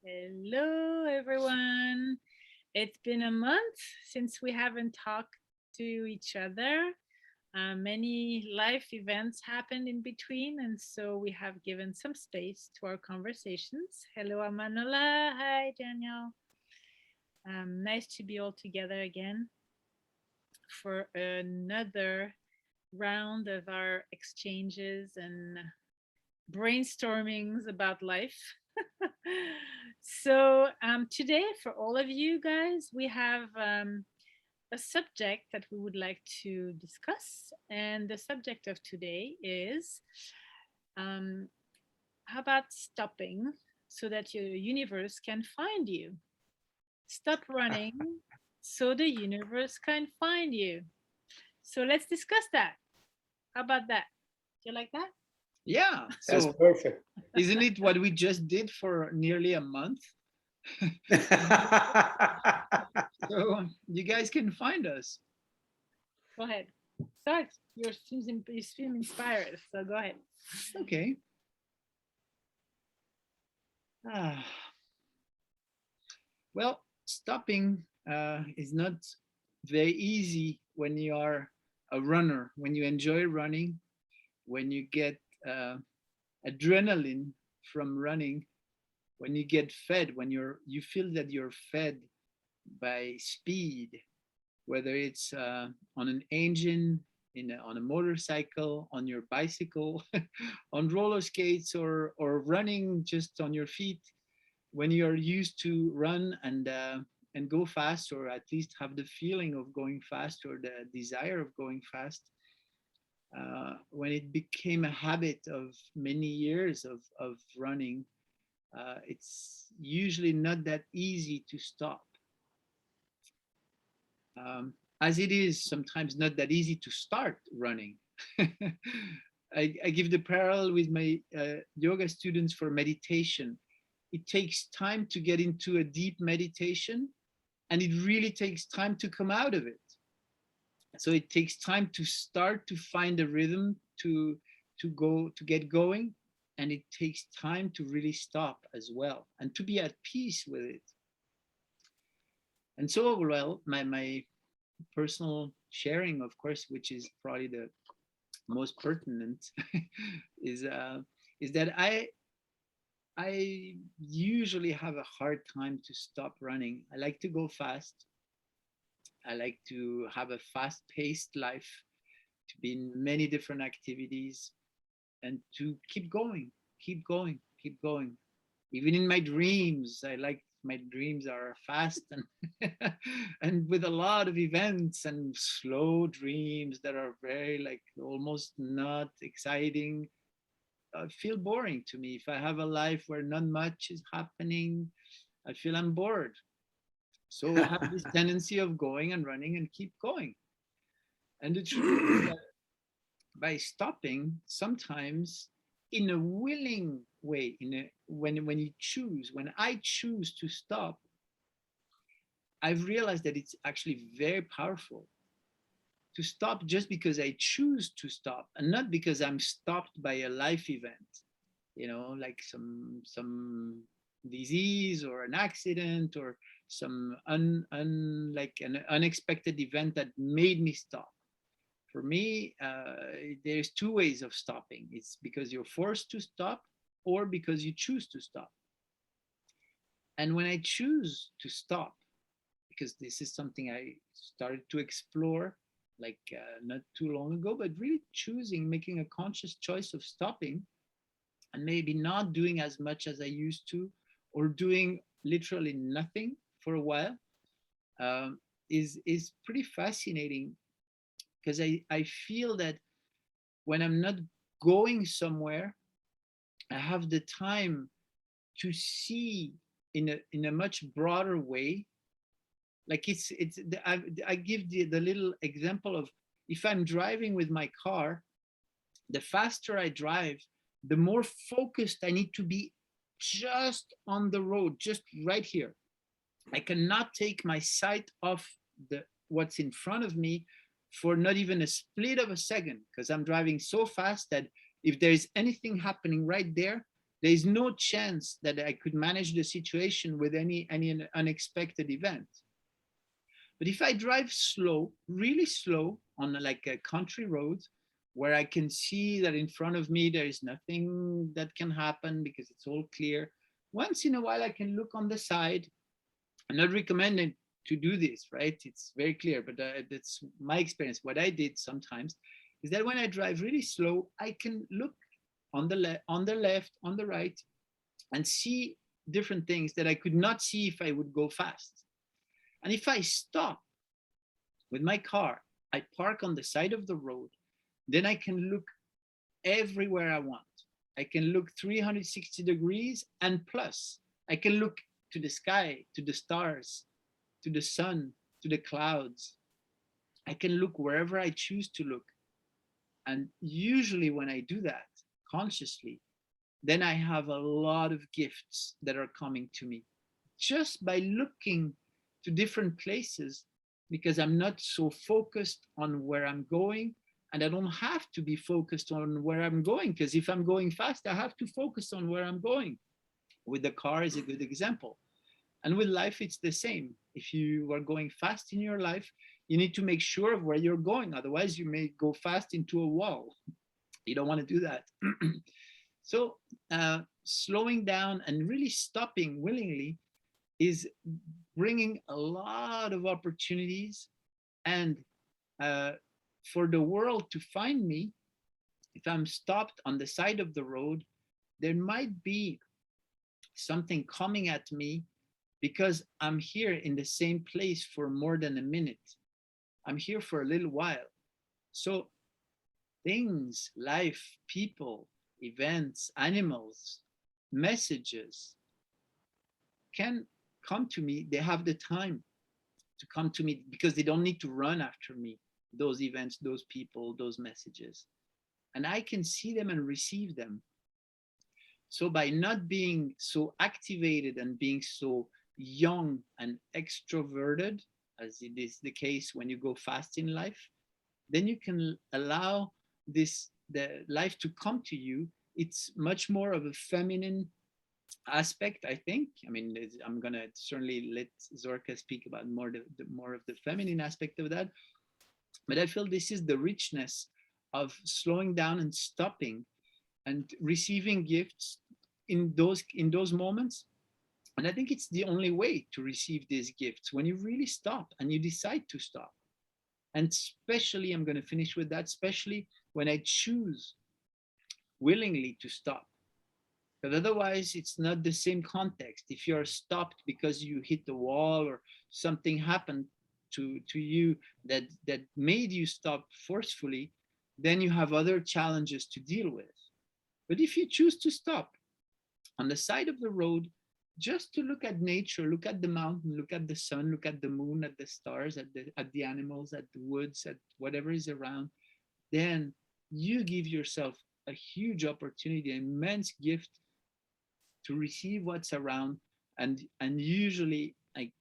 Hello, everyone. It's been a month since we haven't talked to each other. Many life events happened in between, and so we have given some space to our conversations. Hello, Amanola. Hi, Daniel. Nice to be all together again for another round of our exchanges and brainstormings about life. So today, for all of you guys, we have a subject that we would like to discuss. And the subject of today is um, how about stopping so that your universe can find you? Stop running so the universe can find you. So let's discuss that. How about that? Do you like that? Yeah. That's So perfect. isn't it what we just did for nearly a month? So you guys can find us. Go ahead. Start. You seem inspired, so go ahead. Okay. Ah, well, stopping is not very easy when you are a runner, when you enjoy running, when you get adrenaline from running, when you get fed, when you feel that you're fed by speed, whether it's on an engine, on a motorcycle, on your bicycle, on roller skates, or running just on your feet. When you're used to run and go fast, or at least have the feeling of going fast or the desire of going fast, when it became a habit of many years of running, it's usually not that easy to stop. As it is sometimes not that easy to start running. I give the parallel with my yoga students for meditation. It takes time to get into a deep meditation, and it really takes time to come out of it. So it takes time to start to find a rhythm to get going, and it takes time to really stop as well and to be at peace with it. And so, well, my personal sharing, of course, which is probably the most pertinent, is is that I usually have a hard time to stop running. I like to go fast. I like to have a fast-paced life, to be in many different activities, and to keep going, keep going, keep going. Even in my dreams, I like my dreams are fast and and with a lot of events, and slow dreams that are very like almost not exciting. Feel boring to me. If I have a life where not much is happening, I feel I'm bored. So I have this tendency of going and running and keep going. And the truth is that by stopping, sometimes in a willing way, when you choose, when I choose to stop, I've realized that it's actually very powerful to stop just because I choose to stop, and not because I'm stopped by a life event, like some disease or an accident or some like an unexpected event that made me stop. For me, there's two ways of stopping. It's because you're forced to stop, or because you choose to stop. And when I choose to stop, because this is something I started to explore like not too long ago, but really choosing, making a conscious choice of stopping, and maybe not doing as much as I used to, or doing literally nothing for a while, is pretty fascinating, because I feel that when I'm not going somewhere, I have the time to see in a much broader way. Like I give the little example of, if I'm driving with my car, the faster I drive, the more focused I need to be just on the road, just right here. I cannot take my sight off what's in front of me for not even a split of a second, because I'm driving so fast that if there is anything happening right there, There's no chance that I could manage the situation with any unexpected event. But if I drive slow, really slow, on like a country road, where I can see that in front of me there is nothing that can happen because it's all clear, once in a while I can look on the side. I'm not recommending to do this, right? It's very clear, but that's my experience. What I did sometimes is that when I drive really slow, I can look on the left, on the right, and see different things that I could not see if I would go fast. And if I stop with my car, I park on the side of the road, then I can look everywhere I want. I can look 360 degrees and plus. I can look to the sky, to the stars, to the sun, to the clouds. I can look wherever I choose to look. And usually when I do that consciously, then I have a lot of gifts that are coming to me just by looking to different places, because I'm not so focused on where I'm going. And I don't have to be focused on where I'm going, because if I'm going fast, I have to focus on where I'm going. With the car is a good example. And with life, it's the same. If you are going fast in your life, you need to make sure of where you're going. Otherwise, you may go fast into a wall. You don't want to do that. So slowing down and really stopping willingly is bringing a lot of opportunities. And for the world to find me, if I'm stopped on the side of the road, there might be something coming at me because I'm here in the same place for more than a minute. I'm here for a little while. So things, life, people, events, animals, messages can come to me. They have the time to come to me because they don't need to run after me, those events, those people, those messages. And I can see them and receive them. So by not being so activated and being so young and extroverted, as it is the case when you go fast in life, then you can allow the life to come to you. It's much more of a feminine aspect, I think. I mean, I'm gonna certainly let Zorka speak about more of the feminine aspect of that. But I feel this is the richness of slowing down and stopping and receiving gifts in those moments. And I think it's the only way to receive these gifts, when you really stop and you decide to stop. And especially, I'm going to finish with that, especially when I choose willingly to stop. But otherwise, it's not the same context. If you're stopped because you hit the wall or something happened to you that made you stop forcefully, then you have other challenges to deal with. But if you choose to stop on the side of the road, just to look at nature, look at the mountain, look at the sun, look at the moon, at the stars, at the animals, at the woods, at whatever is around, then you give yourself a huge opportunity, an immense gift to receive what's around. And usually,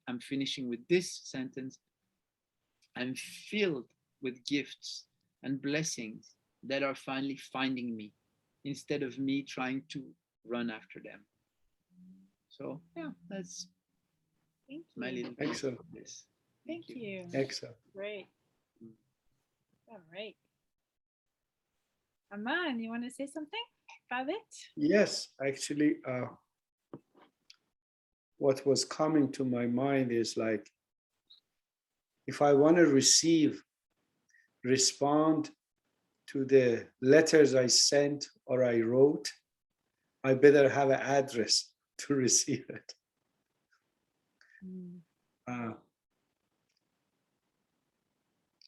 I'm finishing with this sentence, I'm filled with gifts and blessings that are finally finding me instead of me trying to run after them. So yeah, that's my little piece of this. Thank you. Excellent. Great. All right. Aman, you want to say something about it? Yes, actually, what was coming to my mind is like, if I want to respond to the letters I sent or I wrote, I better have an address to receive it.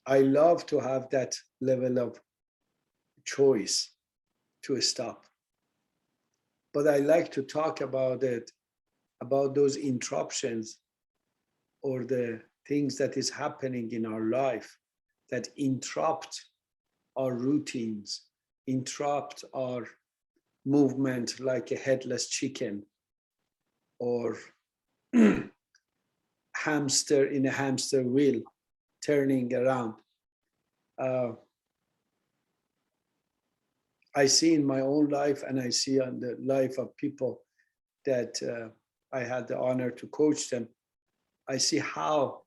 I love to have that level of choice to stop. But I like to talk about it, about those interruptions or the things that is happening in our life that interrupt our routines, interrupt our movement like a headless chicken or hamster in a hamster wheel turning around. I see in my own life, and I see on the life of people that I had the honor to coach them. I see how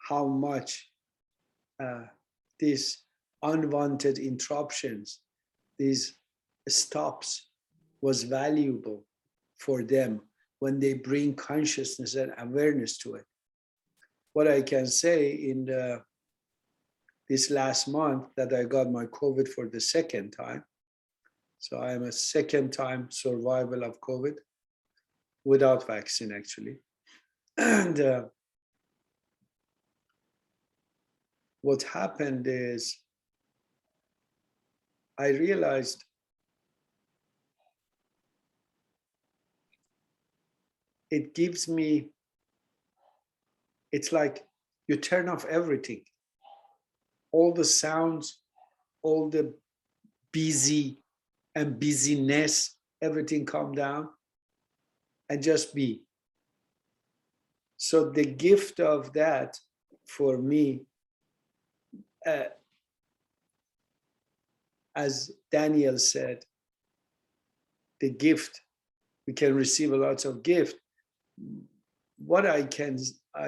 much uh, these unwanted interruptions, these stops, was valuable for them when they bring consciousness and awareness to it. What I can say in this last month that I got my COVID for the second time. So I am a second time survival of COVID without vaccine, actually. And what happened is I realized it gives me, it's like you turn off everything, all the sounds, all the busy and busyness, everything calm down and just be. So the gift of that for me, as Daniel said, the gift, we can receive a lot of gift. What I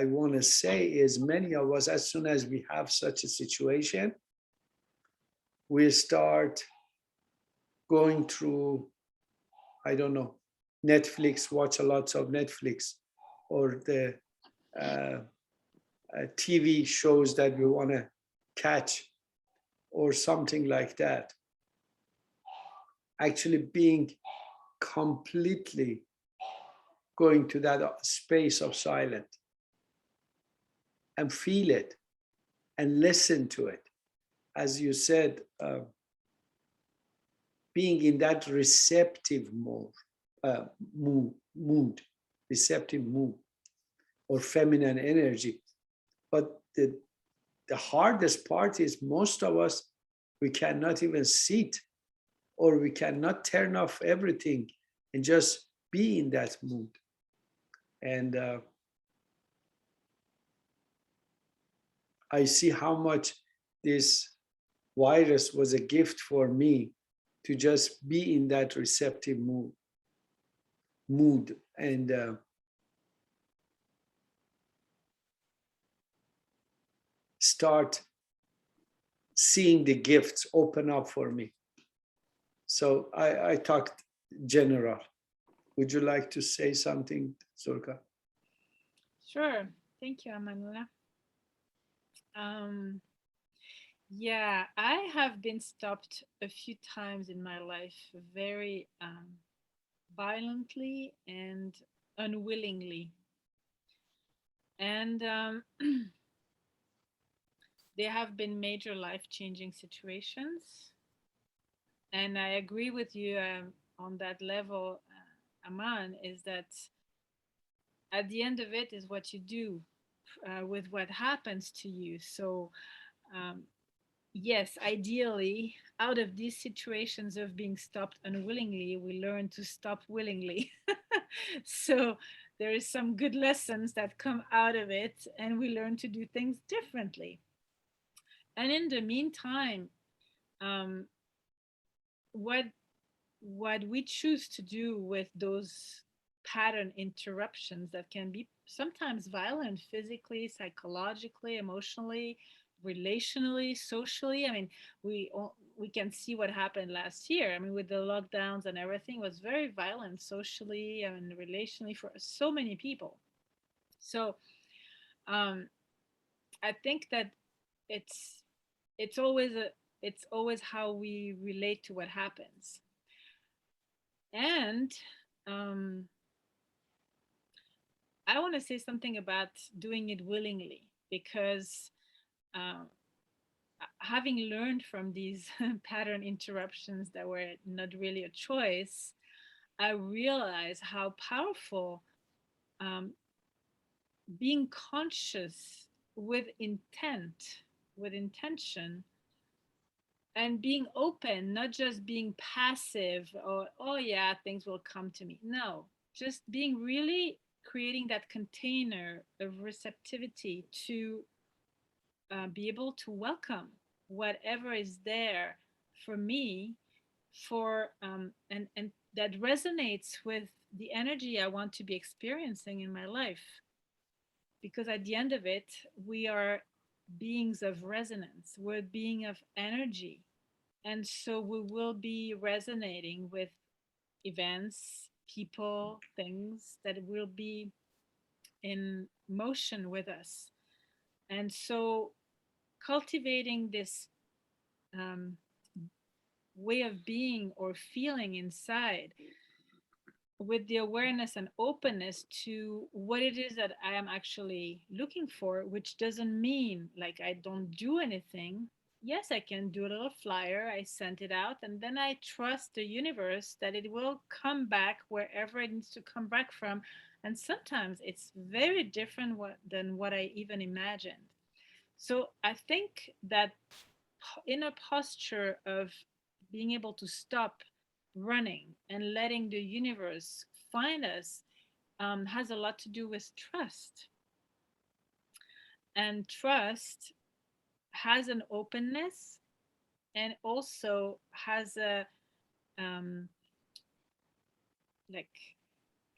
want to say is many of us, as soon as we have such a situation, we start going through, I don't know, Netflix, watch a lot of Netflix, or the TV shows that we want to catch, or something like that. Actually being completely going to that space of silence and feel it and listen to it. As you said, being in that receptive mood, receptive mood, or feminine energy. But the hardest part is most of us, we cannot even sit, or we cannot turn off everything and just be in that mood. And I see how much this virus was a gift for me to just be in that receptive mood and start seeing the gifts open up for me. So I talked general. Would you like to say something, Zurka? Sure. Thank you, Amanullah. Yeah, I have been stopped a few times in my life very violently and unwillingly. And there have been major life changing situations. And I agree with you on that level, Aman, is that at the end of it is what you do with what happens to you. So, um, yes, ideally, out of these situations of being stopped unwillingly, we learn to stop willingly. So, there is some good lessons that come out of it, and we learn to do things differently. And in the meantime, um, what what we choose to do with those pattern interruptions that can be sometimes violent physically, psychologically, emotionally, relationally, socially. I mean, we can see what happened last year. I mean, with the lockdowns and everything, was very violent socially and relationally for so many people. So um, I think that it's it's always a it's always how we relate to what happens. And um, I want to say something about doing it willingly because um, having learned from these pattern interruptions that were not really a choice, I realize how powerful um, being conscious with intent, with intention, and being open, not just being passive or, oh yeah, things will come to me. No, just being really creating that container of receptivity to be able to welcome whatever is there for me for and that resonates with the energy I want to be experiencing in my life. Because at the end of it, we are beings of resonance. We're being of energy, and so we will be resonating with events, people, things that will be in motion with us. And so cultivating this um, way of being or feeling inside with the awareness and openness to what it is that I am actually looking for, which doesn't mean like I don't do anything. Yes, I can do a little flyer, I sent it out, and then I trust the universe that it will come back wherever it needs to come back from. And sometimes it's very different than what I even imagined. So I think that in a posture of being able to stop running and letting the universe find us has a lot to do with trust. And trust has an openness and also has a um, like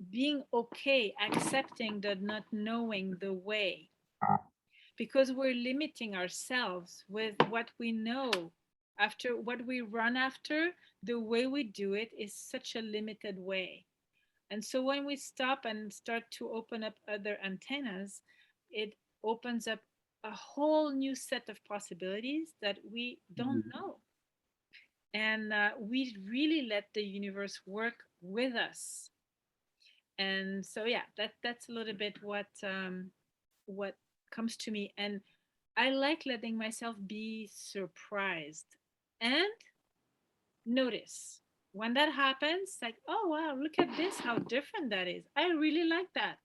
being okay, accepting the not knowing the way, because we're limiting ourselves with what we know. After what we run after, the way we do it is such a limited way. And so when we stop and start to open up other antennas, it opens up a whole new set of possibilities that we don't Mhm. know. And we really let the universe work with us. And so yeah, that's a little bit what comes to me. And I like letting myself be surprised and notice when that happens, like, oh wow, look at this, how different that is. I really like that.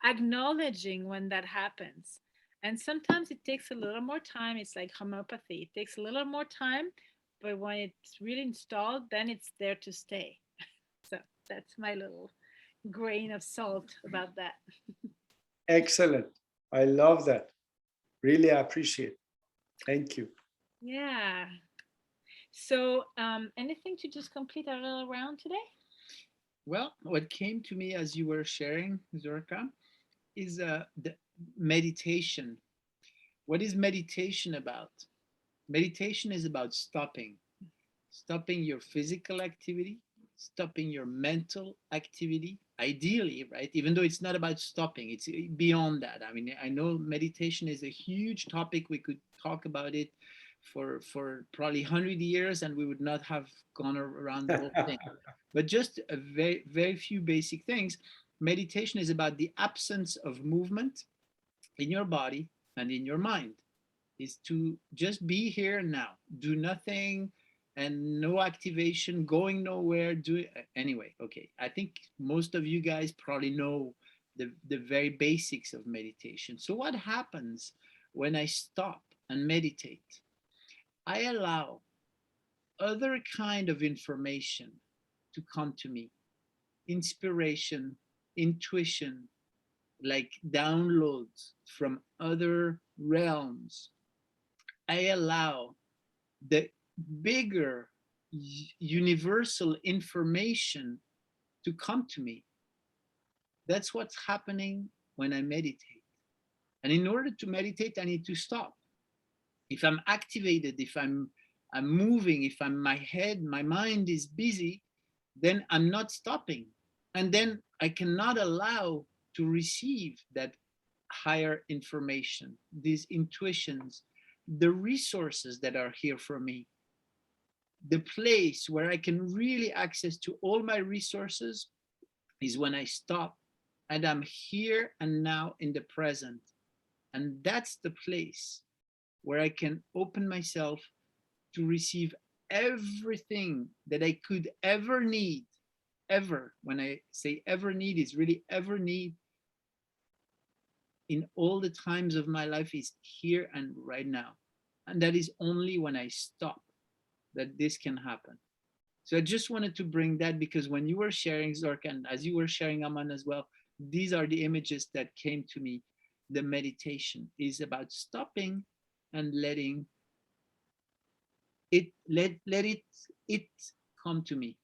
Acknowledging when that happens. And sometimes it takes a little more time. It's like homeopathy, it takes a little more time, but when it's really installed, then it's there to stay. So that's my little grain of salt about that. Excellent. I love that. Really appreciate. Thank you. Yeah. So, anything to just complete our little round today? Well, what came to me as you were sharing, Zorka, is the meditation. What is meditation about? Meditation is about stopping your physical activity, stopping your mental activity, ideally, right? Even though it's not about stopping, it's beyond that. I mean, I know meditation is a huge topic. We could talk about it for probably 100 years and we would not have gone around the whole thing. But just a very few basic things. Meditation is about the absence of movement in your body and in your mind, is to just be here now, do nothing, and no activation, going nowhere, do it anyway. Okay, I think most of you guys probably know the very basics of meditation. So what happens when I stop and meditate? I allow other kind of information to come to me, inspiration, intuition, like downloads from other realms. I allow the bigger universal information to come to me. That's what's happening when I meditate. And in order to meditate, I need to stop. If I'm activated, if I'm moving, if I'm my head, my mind is busy, then I'm not stopping. And then I cannot allow to receive that higher information, these intuitions, the resources that are here for me, the place where I can really access to all my resources is when I stop and I'm here and now in the present. And that's the place where I can open myself to receive everything that I could ever need. Ever, when I say ever need, is really ever need in all the times of my life, is here and right now. And that is only when I stop that this can happen. So I just wanted to bring that because when you were sharing, Zork, and as you were sharing, Aman, as well, these are the images that came to me. The meditation is about stopping and letting let it come to me.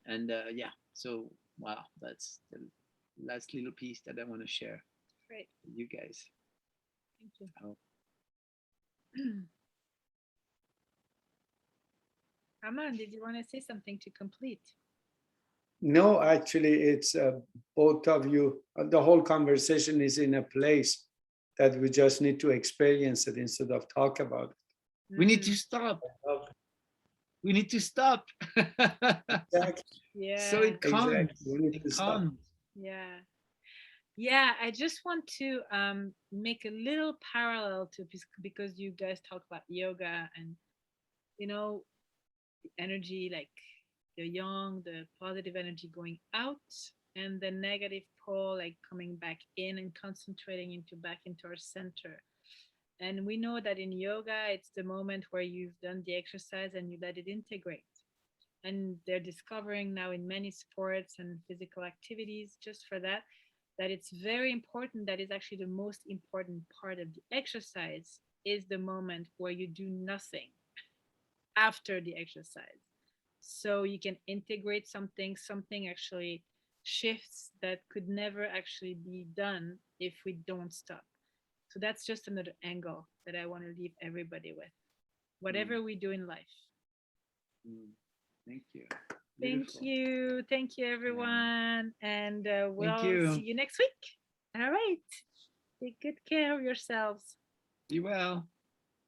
And yeah, so wow, that's the last little piece that I want to share Great. with you guys. Thank you. Oh. Aman, did you want to say something to complete? No, actually, it's both of you. The whole conversation is in a place that we just need to experience it instead of talk about We need to Mm, stop. it. We need to stop. Exactly. So yeah, it comes. Exactly. We need It to stop. comes. yeah. Yeah, I just want to make a little parallel to because you guys talk about yoga and you know the energy, like the yang, the positive energy going out, and the negative pole like coming back in and concentrating into back into our center. And we know that in yoga, it's the moment where you've done the exercise and you let it integrate. And they're discovering now in many sports and physical activities just for that that it's very important, that is actually the most important part of the exercise is the moment where you do nothing after the exercise, so you can integrate something actually shifts that could never actually be done if we don't stop. So that's just another angle that I want to leave everybody with, Mm, whatever we do in life. mm. Thank you. Thank Beautiful. you. Thank you, Yeah. everyone. And Thank we'll see you. you next week. All right. Take good care of yourselves. Be well.